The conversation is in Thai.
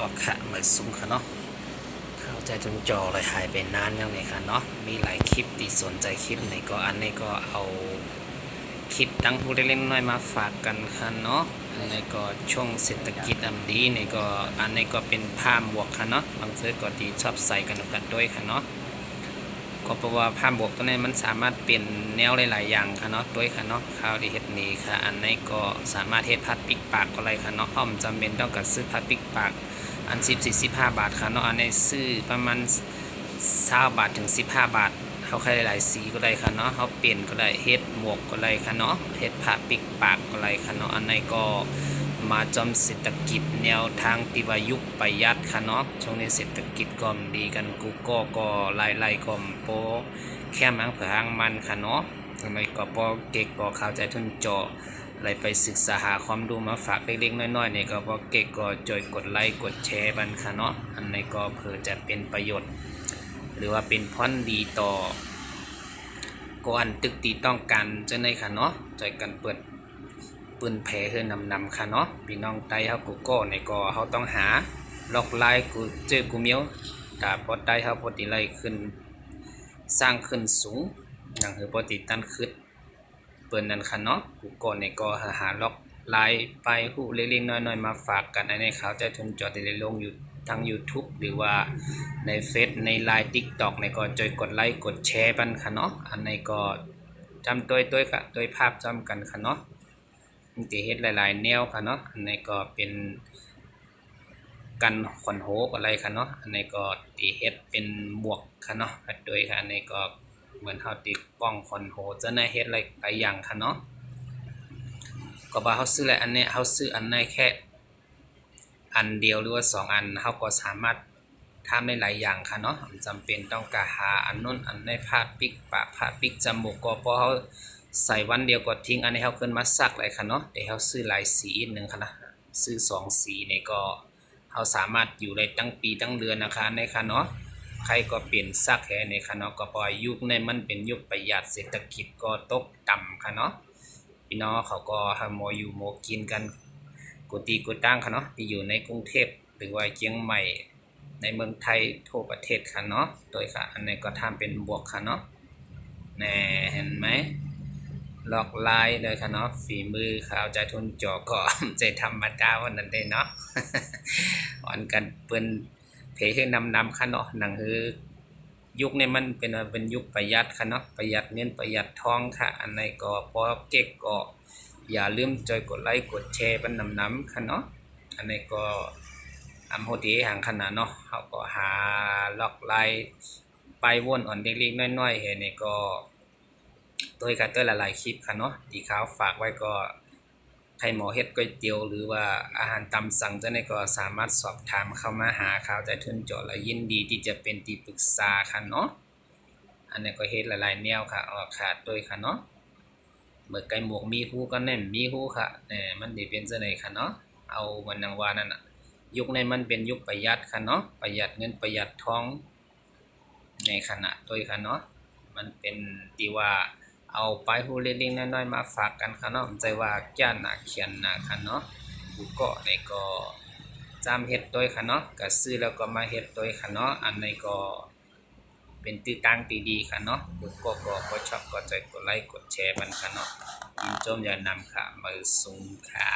ก็ขะมาซุ้มค่ะเนาะเข้าใจจนจอเลยหายไปนานยังไงค่ะเนาะมีหลายคลิปที่สนใจคลิปไหนก็อันนี้ก็เอาคลิปตั้งผู้เล็กๆน้อยมาฝากกันค่ะเนาะอันนี้ก็ช่วงเศรษฐกิจดีนี่ก็อันนี้ก็เป็นผ้าหมวกค่ะเนาะบางเสื้อก็ดีชอบใส่กันกันด้วยค่ะเนาะก็เพราะว่าผ้าหมวกตัวนี้มันสามารถเปลี่ยนแนวหลายๆอย่างค่ะเนาะด้วยค่ะเนาะข้าวที่เฮ็ดนี้ค่ะอันนี้ก็สามารถเฮ็ดผ้าปิกปากอะไรค่ะเนาะอ้อมจำเป็นต้องกับซื้อผ้าปิกปากอัน14-15 บาทค่ะเนาะอันนี้ซื้อประมาณ20 บาทถึง15 บาทเขาใครหลายสีก็ได้ค่ะเนาะเขาเปลี่ยนก็ได้เฮ็ดหมวกก็ได้ค่ะเนาะเฮ็ดผ้าปิกปากก็ได้ค่ะเนาะอันนี้ก็มาจอมเศรษฐกิจแนวทางติวายุคประหยัดค่ะเนาะช่วงนี้เศรษฐกิจก็ดีกันกูก็ไล่ก็โปแค่มังเผือหางมันค่ะเนาะทำไมก็พอเก็กก็เข้าใจทุนจออะไรไปศึกษาหาความรู้มาฝากเล็กๆน้อยๆเนี่ยก็พอเก็กก็จอยกดไลค์กดแชร์บันค่ะเนาะอันนี้ก็เพื่อจะเป็นประโยชน์หรือว่าเป็นพ้นดีต่อก็อันตึกตีต้องการจะในค่ะเนาะจอยกันเปิดปืนแผลเฮือนำค่ะเนาะพี่น้องไต้เฮากูก็ในก็เฮาต้องหาล็อกไลน์กูเจอกูเมียวถ้าพอไต้เฮาพอติไล่ขึ้นสร้างขึ้นสูงอย่างคือปกติตันขึ้นเปิ้นนั่นค่ะเนาะกูก็ในก็หาล็อกไลน์ไปฮู้เล็กๆน้อยๆมาฝากกันในข่าวใจทุนจอได้ลงอยู่ทาง YouTube หรือว่าในเฟซใน LINE TikTok ในก็จอยกดไลค์กดแชร์ปันค่ะเนาะอันในก็จำด้วยค่ะด้วยภาพจำกันค่ะเนาะมันจะเฮ็ดหลายๆแนวค่ะเนาะอันนี้ก็เป็นกันขวัญโหกอะไรค่ะเนาะอันนี้ก็ตีเฮ็ดเป็นหมวกค่ะเนาะด้วยค่ะอันนี้ก็เหมือนเฮาติดป้องขวัญโหจะได้เฮ็ดหลายอย่างค่ะเนาะก็ว่าเฮาซื้อหลายอันนี้เฮาซื้ออันไหนแค่อันเดียวหรือว่า2 อันเฮาก็สามารถทำได้หลายอย่างค่ะเนาะจำเป็นต้องกะหาอันนู้นอันในผ้าปิกปากผ้าปิกจมูกก็พอเฮาใส่วันเดียวก็ทิ้งอันนี้เฮาขึ้นมาซักเลยค่ะเนาะเดี๋ยวเฮาซื้อหลายสีนึงค่ะนะซื้อ2 สีนี่ก็เฮาสามารถอยู่ได้ตั้งปีตั้งเดือนนะคะในค่ะเนาะใครก็เปลี่ยนซักแค่ในค่ะเนาะก็พอยุคในมันเป็นยุคประหยัดเศรษฐกิจก็ตกต่ำค่ะเนาะพี่น้องเขาก็หาหมออยู่หมอกินกันกุฏิกุตั้งค่ะเนาะที่อยู่ในกรุงเทพหรือว่าเชียงใหม่ในเมืองไทยทั่วประเทศค่ะเนาะโดยค่ะอันนี้ก็ทำเป็นบวกค่ะเนาะแน่เห็นไหมหลอกลายเลยค่ะเนาะฝีมือข่าวใจทุนจอก็ใจธรรมดาวันนั้นได้เนาะอ่อนกันเปิ้นเพให้นำค่ะเนาะหนังคือยุคนี้มันเป็นยุคประหยัดค่ะเนาะประหยัดเงินประหยัดทองค่ะอันนี้ก็พอเก็กก็อย่าลืมจอยกดไลค์กดแชร์เป็นนำค่ะเนาะอันนี้ก็อำโหดีห่างขนาดเนาะเขาก็หาล็อกไลน์ไปวนอ่อนเล็กๆน้อยๆเห็นนี่ก็ตัวกันตัวหลายๆคลิปค่ะเนาะที่เขาฝากไว้ก็ใครหมอเฮ็ดก๋วยเตี๋ยวหรือว่าอาหารตามสั่งจะได้ก็สามารถสอบถามเข้ามาหาเขาใจทุนเจาะและยินดีที่จะเป็นที่ปรึกษาค่ะเนาะอันนี้ก็เฮ็ดหลายๆแนวค่ะออกขาดด้วยค่ะเนาะเมื่อไก่หมวกมีฮู้ก็แน่นมีฮู้ค่ะมันสิเป็นจังได๋ค่ะเนาะเอาวันนังว่านั่นน่ะยุคในมันเป็นยุคประหยัดค่ะเนาะประหยัดเงินประหยัดทองในขณะด้วยค่ะเนาะมันเป็นที่ว่าเอาไปฮู้เล็กๆน้อยๆมาฝากกันค่ะเนาะใจว่าจ้านหนักเขียนหนักค่ะเนาะกูก็ในก็จำเฮ็ดด้วยค่ะเนาะก็ซื้อแล้วก็มาเฮ็ดด้วยค่ะเนาะอันนี้ก็เป็นตื้อตั้งตีดีค่ะเนาะกูก็ชอบก็ใจกดไลค์กดแชร์มันค่ะเนาะยินชมอย่านำค่ะมือสูงค่ะ